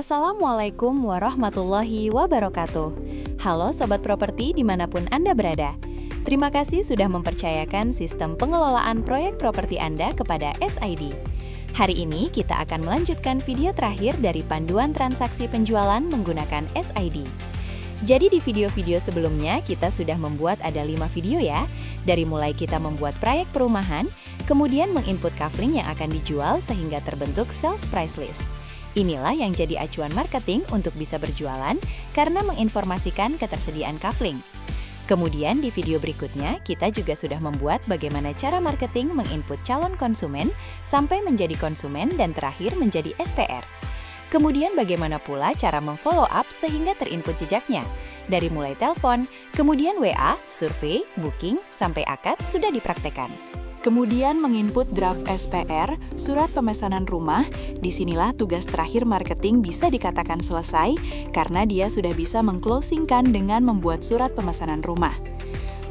Assalamualaikum warahmatullahi wabarakatuh. Halo Sobat Properti dimanapun Anda berada. Terima kasih sudah mempercayakan sistem pengelolaan proyek properti Anda kepada SID. Hari ini kita akan melanjutkan video terakhir dari panduan transaksi penjualan menggunakan SID. Jadi di video-video sebelumnya kita sudah membuat ada 5 video ya, dari mulai kita membuat proyek perumahan, kemudian menginput kafling yang akan dijual sehingga terbentuk sales price list. Inilah yang jadi acuan marketing untuk bisa berjualan karena menginformasikan ketersediaan kafling. Kemudian di video berikutnya kita juga sudah membuat bagaimana cara marketing menginput calon konsumen sampai menjadi konsumen dan terakhir menjadi SPR. Kemudian bagaimana pula cara memfollow up sehingga terinput jejaknya. Dari mulai telepon, kemudian WA, survei, booking, sampai akad sudah dipraktekkan. Kemudian menginput draft SPR, surat pemesanan rumah. Disinilah tugas terakhir marketing bisa dikatakan selesai karena dia sudah bisa mengclosingkan dengan membuat surat pemesanan rumah.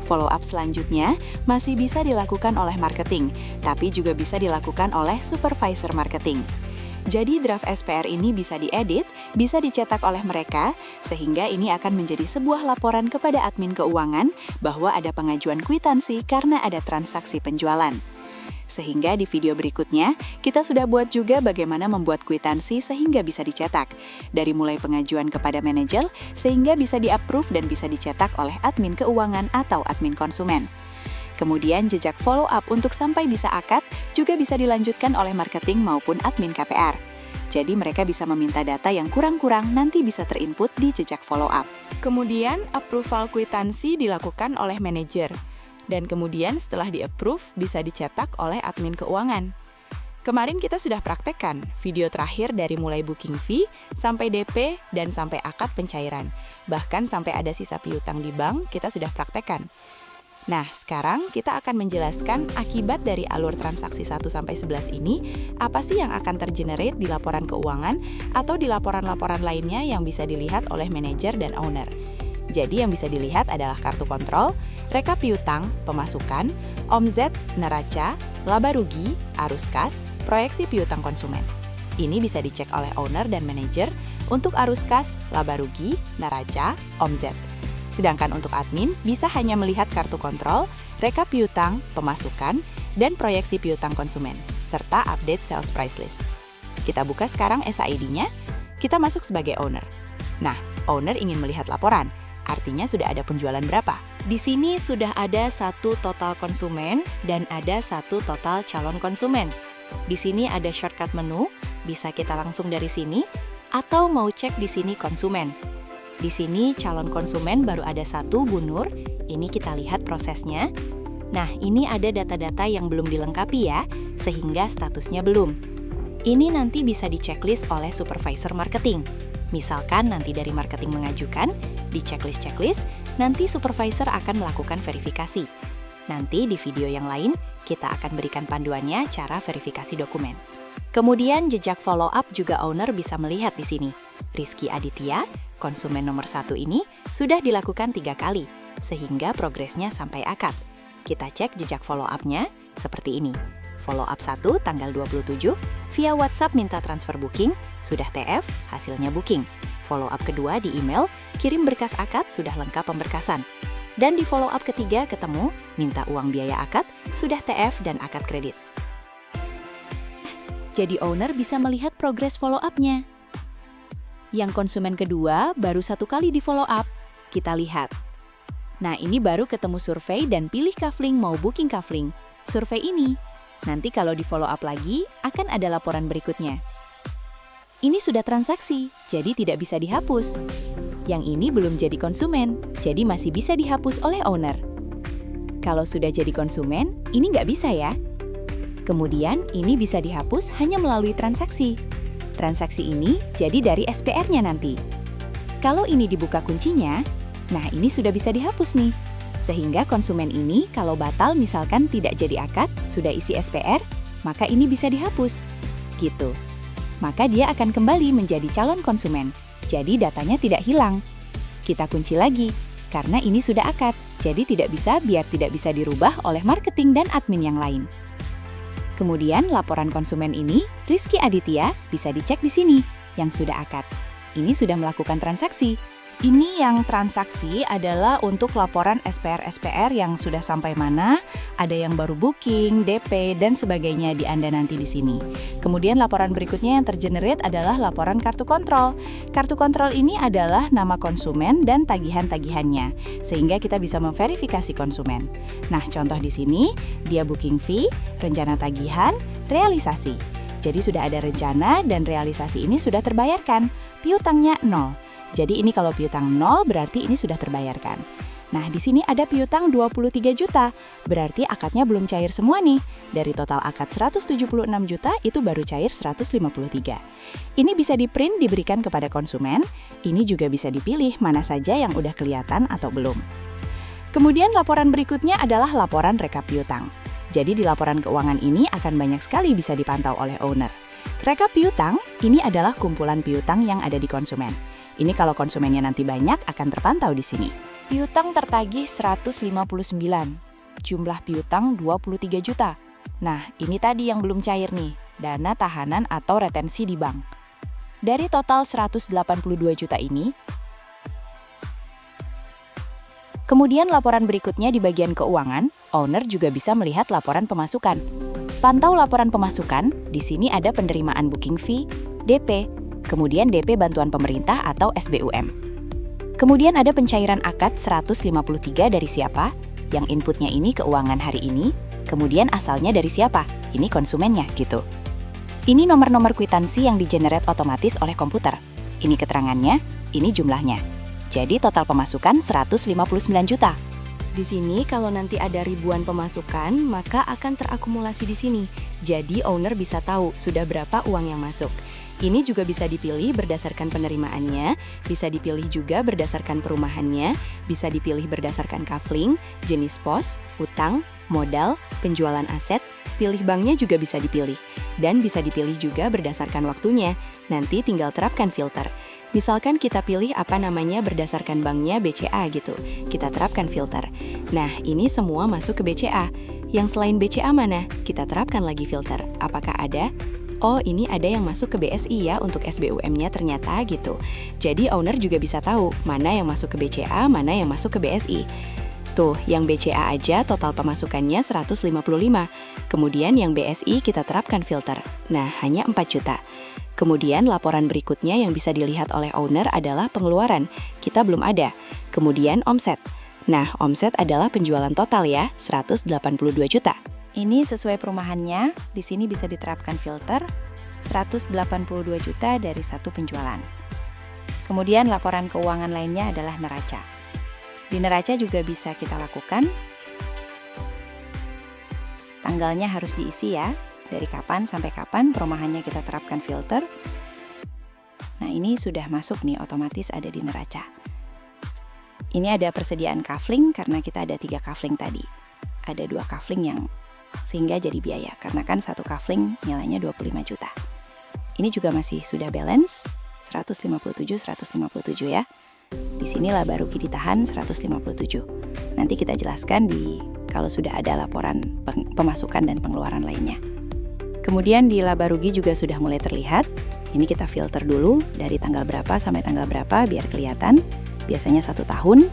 Follow up selanjutnya masih bisa dilakukan oleh marketing, tapi juga bisa dilakukan oleh supervisor marketing. Jadi draft SPR ini bisa diedit, bisa dicetak oleh mereka, sehingga ini akan menjadi sebuah laporan kepada admin keuangan bahwa ada pengajuan kwitansi karena ada transaksi penjualan. Sehingga di video berikutnya, kita sudah buat juga bagaimana membuat kwitansi sehingga bisa dicetak. Dari mulai pengajuan kepada manajer, sehingga bisa di-approve dan bisa dicetak oleh admin keuangan atau admin konsumen. Kemudian jejak follow up untuk sampai bisa akad juga bisa dilanjutkan oleh marketing maupun admin KPR. Jadi mereka bisa meminta data yang kurang-kurang nanti bisa terinput di jejak follow up. Kemudian approval kwitansi dilakukan oleh manajer. Dan kemudian setelah di-approve bisa dicetak oleh admin keuangan. Kemarin kita sudah praktekkan video terakhir dari mulai booking fee sampai DP dan sampai akad pencairan. Bahkan sampai ada sisa piutang di bank kita sudah praktekkan. Nah, sekarang kita akan menjelaskan akibat dari alur transaksi 1-11 ini, apa sih yang akan tergenerate di laporan keuangan atau di laporan-laporan lainnya yang bisa dilihat oleh manajer dan owner. Jadi yang bisa dilihat adalah kartu kontrol, rekap piutang, pemasukan, omzet, neraca, laba rugi, arus kas, proyeksi piutang konsumen. Ini bisa dicek oleh owner dan manajer untuk arus kas, laba rugi, neraca, omzet. Sedangkan untuk admin bisa hanya melihat kartu kontrol, rekap piutang, pemasukan, dan proyeksi piutang konsumen, serta update sales price list. Kita buka sekarang SID-nya, kita masuk sebagai owner. Nah, owner ingin melihat laporan, artinya sudah ada penjualan berapa. Di sini sudah ada 1 total konsumen dan ada 1 total calon konsumen. Di sini ada shortcut menu, bisa kita langsung dari sini, atau mau cek di sini konsumen. Di sini calon konsumen baru ada 1, Bu Nur. Ini kita lihat prosesnya. Nah, ini ada data-data yang belum dilengkapi ya, sehingga statusnya belum. Ini nanti bisa di-checklist oleh supervisor marketing. Misalkan nanti dari marketing mengajukan, di checklist, nanti supervisor akan melakukan verifikasi. Nanti di video yang lain, kita akan berikan panduannya cara verifikasi dokumen. Kemudian jejak follow up juga owner bisa melihat di sini. Rizky Aditya, konsumen nomor 1 ini sudah dilakukan 3 kali, sehingga progresnya sampai akad. Kita cek jejak follow up-nya seperti ini. Follow up 1 tanggal 27, via WhatsApp minta transfer booking, sudah TF, hasilnya booking. Follow up kedua di email, kirim berkas akad, sudah lengkap pemberkasan. Dan di follow up ketiga ketemu, minta uang biaya akad, sudah TF dan akad kredit. Jadi owner bisa melihat progres follow up-nya. Yang konsumen kedua baru 1 kali di follow up, kita lihat. Nah, ini baru ketemu survei dan pilih kafling mau booking kafling. Survei ini, nanti kalau di follow up lagi, akan ada laporan berikutnya. Ini sudah transaksi, jadi tidak bisa dihapus. Yang ini belum jadi konsumen, jadi masih bisa dihapus oleh owner. Kalau sudah jadi konsumen, ini nggak bisa ya. Kemudian, ini bisa dihapus hanya melalui transaksi. Transaksi ini jadi dari SPR-nya nanti. Kalau ini dibuka kuncinya, nah ini sudah bisa dihapus nih. Sehingga konsumen ini kalau batal misalkan tidak jadi akad, sudah isi SPR, maka ini bisa dihapus. Gitu. Maka dia akan kembali menjadi calon konsumen. Jadi datanya tidak hilang. Kita kunci lagi, karena ini sudah akad. Jadi tidak bisa dirubah oleh marketing dan admin yang lain. Kemudian laporan konsumen ini, Rizky Aditya, bisa dicek di sini. yang sudah akad. Ini sudah melakukan transaksi. Ini yang transaksi adalah untuk laporan SPR-SPR yang sudah sampai mana, ada yang baru booking, DP, dan sebagainya di Anda nanti di sini. Kemudian laporan berikutnya yang tergenerate adalah laporan kartu kontrol. Kartu kontrol ini adalah nama konsumen dan tagihan-tagihannya, sehingga kita bisa memverifikasi konsumen. Nah, contoh di sini, dia booking fee, rencana tagihan, realisasi. Jadi sudah ada rencana dan realisasi ini sudah terbayarkan, piutangnya 0. Jadi ini kalau piutang 0 berarti ini sudah terbayarkan. Nah, di sini ada piutang 23 juta, berarti akadnya belum cair semua nih. Dari total akad 176 juta, itu baru cair 153. Ini bisa di-print diberikan kepada konsumen, ini juga bisa dipilih mana saja yang udah kelihatan atau belum. Kemudian laporan berikutnya adalah laporan rekap piutang. Jadi di laporan keuangan ini akan banyak sekali bisa dipantau oleh owner. Rekap piutang, ini adalah kumpulan piutang yang ada di konsumen. Ini kalau konsumennya nanti banyak akan terpantau di sini. Piutang tertagih 159, jumlah piutang 23 juta. Nah, ini tadi yang belum cair nih, dana tahanan atau retensi di bank. Dari total 182 juta ini, kemudian laporan berikutnya di bagian keuangan, owner juga bisa melihat laporan pemasukan. Pantau laporan pemasukan, di sini ada penerimaan booking fee, DP, kemudian DP bantuan pemerintah atau SBUM. Kemudian ada pencairan akad 153 dari siapa, yang inputnya ini keuangan hari ini, kemudian asalnya dari siapa, ini konsumennya gitu. Ini nomor-nomor kwitansi yang di-generate otomatis oleh komputer. Ini keterangannya, ini jumlahnya. Jadi total pemasukan 159 juta. Di sini kalau nanti ada ribuan pemasukan, maka akan terakumulasi di sini. Jadi owner bisa tahu sudah berapa uang yang masuk. Ini juga bisa dipilih berdasarkan penerimaannya, bisa dipilih juga berdasarkan perumahannya, bisa dipilih berdasarkan kafling, jenis pos, utang, modal, penjualan aset, pilih banknya juga bisa dipilih. Dan bisa dipilih juga berdasarkan waktunya, nanti tinggal terapkan filter. Misalkan kita pilih apa namanya berdasarkan banknya BCA gitu, kita terapkan filter. Nah, ini semua masuk ke BCA. Yang selain BCA mana? Kita terapkan lagi filter. Apakah ada? Oh, ini ada yang masuk ke BSI ya untuk SBUM-nya ternyata gitu. Jadi owner juga bisa tahu mana yang masuk ke BCA, mana yang masuk ke BSI. Tuh, yang BCA aja total pemasukannya 155. Kemudian yang BSI kita terapkan filter. Nah, hanya 4 juta. Kemudian laporan berikutnya yang bisa dilihat oleh owner adalah pengeluaran. Kita belum ada. Kemudian omset. Nah, omset adalah penjualan total ya, 182 juta. Ini sesuai perumahannya, di sini bisa diterapkan filter 182 juta dari satu penjualan. Kemudian laporan keuangan lainnya adalah neraca. Di neraca juga bisa kita lakukan. Tanggalnya harus diisi ya, dari kapan sampai kapan perumahannya kita terapkan filter. Nah, ini sudah masuk nih, otomatis ada di neraca. Ini ada persediaan kafling karena kita ada 3 kafling tadi. Ada 2 kafling yang sehingga jadi biaya, karena kan satu kafling nilainya 25 juta. Ini juga masih sudah balance, 157 ya. Di sini laba rugi ditahan 157. Nanti kita jelaskan kalau sudah ada laporan pemasukan dan pengeluaran lainnya. Kemudian di laba rugi juga sudah mulai terlihat. Ini kita filter dulu dari tanggal berapa sampai tanggal berapa biar kelihatan. Biasanya 1 tahun,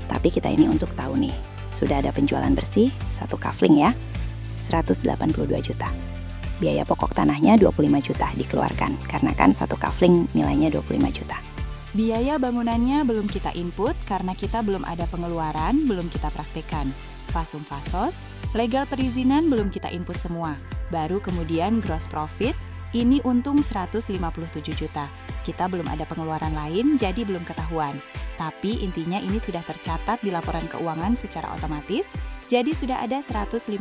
tapi kita ini untuk tahu nih. Sudah ada penjualan bersih, 1 kafling ya. 182 juta. Biaya pokok tanahnya 25 juta dikeluarkan, karena kan 1 kafling nilainya 25 juta. Biaya bangunannya belum kita input karena kita belum ada pengeluaran, belum kita praktekkan. Fasum fasos, legal perizinan belum kita input semua. Baru kemudian gross profit, ini untung 157 juta. Kita belum ada pengeluaran lain, jadi belum ketahuan. Tapi intinya ini sudah tercatat di laporan keuangan secara otomatis, jadi sudah ada 157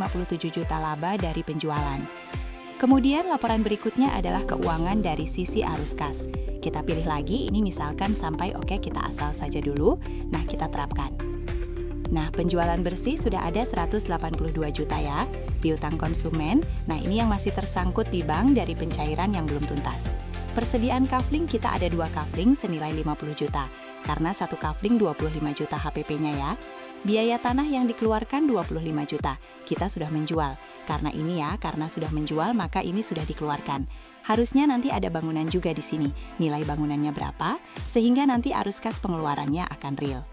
juta laba dari penjualan. Kemudian laporan berikutnya adalah keuangan dari sisi arus kas. Kita pilih lagi, ini misalkan sampai oke kita asal saja dulu, nah kita terapkan. Nah, penjualan bersih sudah ada 182 juta ya, piutang konsumen, nah ini yang masih tersangkut di bank dari pencairan yang belum tuntas. Persediaan kafling kita ada 2 kafling senilai 50 juta, karena 1 kafling 25 juta HPP-nya ya. Biaya tanah yang dikeluarkan 25 juta. Kita sudah menjual. Karena sudah menjual maka ini sudah dikeluarkan. Harusnya nanti ada bangunan juga di sini. Nilai bangunannya berapa? Sehingga nanti arus kas pengeluarannya akan real.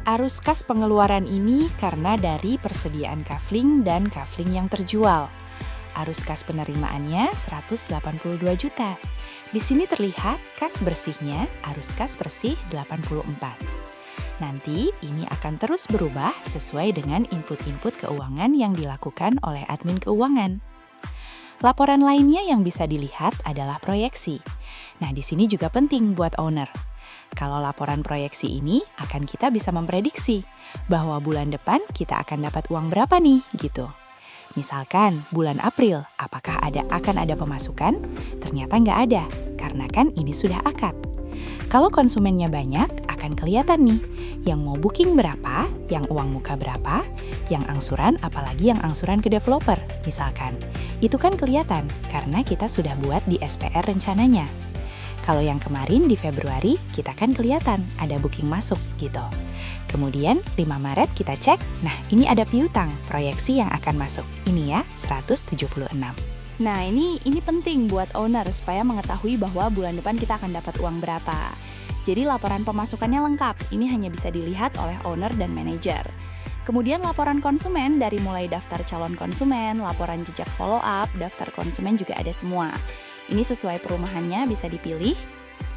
Arus kas pengeluaran ini karena dari persediaan kafling dan kafling yang terjual. Arus kas penerimaannya 182 juta. Di sini terlihat kas bersihnya, arus kas bersih 84. Nanti ini akan terus berubah sesuai dengan input-input keuangan yang dilakukan oleh admin keuangan. Laporan lainnya yang bisa dilihat adalah proyeksi. Nah, di sini juga penting buat owner. Kalau laporan proyeksi ini akan kita bisa memprediksi bahwa bulan depan kita akan dapat uang berapa nih, gitu. Misalkan bulan April, apakah akan ada pemasukan? Ternyata nggak ada, karena kan ini sudah akad. Kalau konsumennya banyak, akan kelihatan nih, yang mau booking berapa, yang uang muka berapa, yang angsuran, apalagi yang angsuran ke developer, misalkan. Itu kan kelihatan, karena kita sudah buat di SPR rencananya. Kalau yang kemarin di Februari, kita kan kelihatan ada booking masuk, gitu. Kemudian 5 Maret kita cek, nah ini ada piutang, proyeksi yang akan masuk. Ini ya, 176. Nah, ini penting buat owner supaya mengetahui bahwa bulan depan kita akan dapat uang berapa. Jadi laporan pemasukannya lengkap, ini hanya bisa dilihat oleh owner dan manajer. Kemudian laporan konsumen dari mulai daftar calon konsumen, laporan jejak follow up, daftar konsumen juga ada semua. Ini sesuai perumahannya bisa dipilih.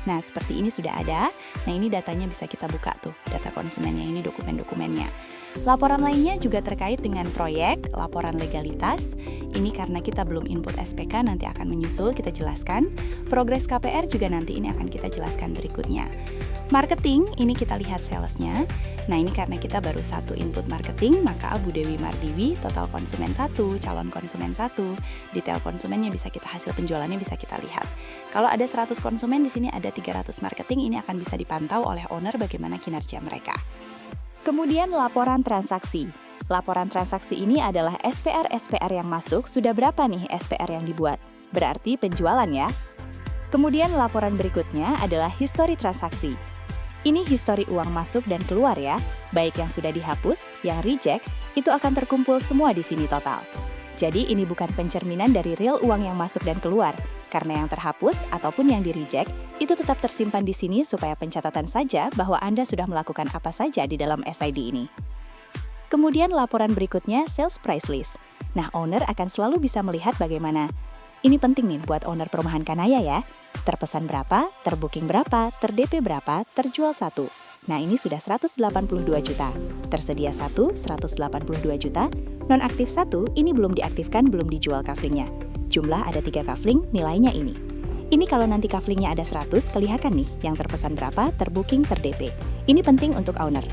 Nah, seperti ini sudah ada. Nah, ini datanya bisa kita buka tuh, data konsumennya, ini dokumen-dokumennya. Laporan lainnya juga terkait dengan proyek, laporan legalitas. Ini karena kita belum input SPK, nanti akan menyusul, kita jelaskan. Progres KPR juga nanti ini akan kita jelaskan berikutnya. Marketing, ini kita lihat salesnya. Nah, ini karena kita baru satu input marketing, maka Bu Dewi Mardiwi, total konsumen 1, calon konsumen 1, detail konsumennya bisa kita, hasil penjualannya bisa kita lihat. Kalau ada 100 konsumen, di sini ada 300 marketing, ini akan bisa dipantau oleh owner bagaimana kinerja mereka. Kemudian laporan transaksi. Laporan transaksi ini adalah SPR-SPR yang masuk, sudah berapa nih SPR yang dibuat? Berarti penjualan ya. Kemudian laporan berikutnya adalah histori transaksi. Ini histori uang masuk dan keluar ya, baik yang sudah dihapus, yang reject, itu akan terkumpul semua di sini total. Jadi ini bukan pencerminan dari real uang yang masuk dan keluar, karena yang terhapus ataupun yang di-reject, itu tetap tersimpan di sini supaya pencatatan saja bahwa Anda sudah melakukan apa saja di dalam SID ini. Kemudian laporan berikutnya sales price list. Nah, owner akan selalu bisa melihat bagaimana. Ini penting nih buat owner perumahan Kanaya ya. Terpesan berapa, terbooking berapa, ter-DP berapa, terjual 1. Nah, ini sudah 182 juta. Tersedia 1, 182 juta. Non-aktif 1, ini belum diaktifkan, belum dijual kaflingnya. Jumlah ada 3 kafling, nilainya ini. Ini kalau nanti kaflingnya ada 100, kelihatan nih yang terpesan berapa, terbooking, ter-DP. Ini penting untuk owner.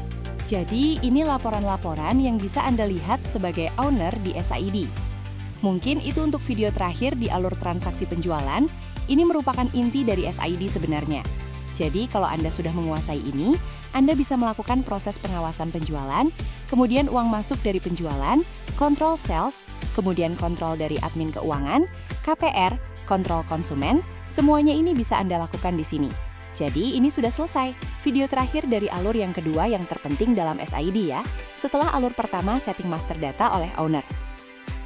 Jadi, ini laporan-laporan yang bisa Anda lihat sebagai owner di SID. Mungkin itu untuk video terakhir di alur transaksi penjualan. Ini merupakan inti dari SID sebenarnya. Jadi, kalau Anda sudah menguasai ini, Anda bisa melakukan proses pengawasan penjualan, kemudian uang masuk dari penjualan, kontrol sales, kemudian kontrol dari admin keuangan, KPR, kontrol konsumen, semuanya ini bisa Anda lakukan di sini. Jadi, ini sudah selesai. Video terakhir dari alur yang kedua yang terpenting dalam SID ya, setelah alur pertama setting master data oleh owner.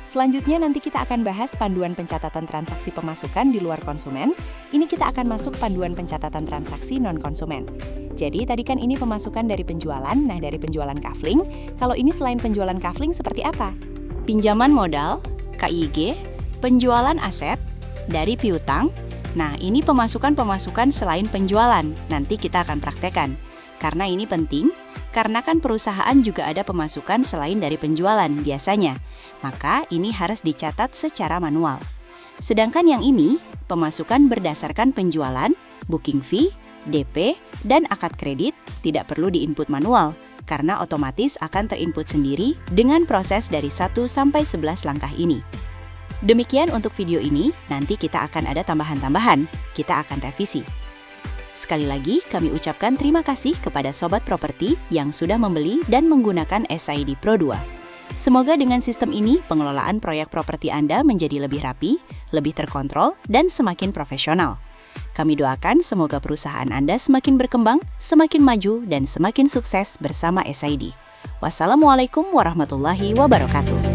Selanjutnya nanti kita akan bahas panduan pencatatan transaksi pemasukan di luar konsumen. Ini kita akan masuk panduan pencatatan transaksi non-konsumen. Jadi tadi kan ini pemasukan dari penjualan, nah dari penjualan kafling. Kalau ini selain penjualan kafling seperti apa? Pinjaman modal, KIG, penjualan aset, dari piutang. Nah ini pemasukan-pemasukan selain penjualan, nanti kita akan praktekkan. Karena ini penting, karena kan perusahaan juga ada pemasukan selain dari penjualan biasanya. Maka ini harus dicatat secara manual. Sedangkan yang ini, pemasukan berdasarkan penjualan, booking fee, DP, dan akad kredit tidak perlu diinput manual, karena otomatis akan terinput sendiri dengan proses dari 1 sampai 11 langkah ini. Demikian untuk video ini, nanti kita akan ada tambahan-tambahan, kita akan revisi. Sekali lagi, kami ucapkan terima kasih kepada Sobat Properti yang sudah membeli dan menggunakan SID Pro 2. Semoga dengan sistem ini, pengelolaan proyek properti Anda menjadi lebih rapi, lebih terkontrol, dan semakin profesional. Kami doakan semoga perusahaan Anda semakin berkembang, semakin maju, dan semakin sukses bersama SID. Wassalamualaikum warahmatullahi wabarakatuh.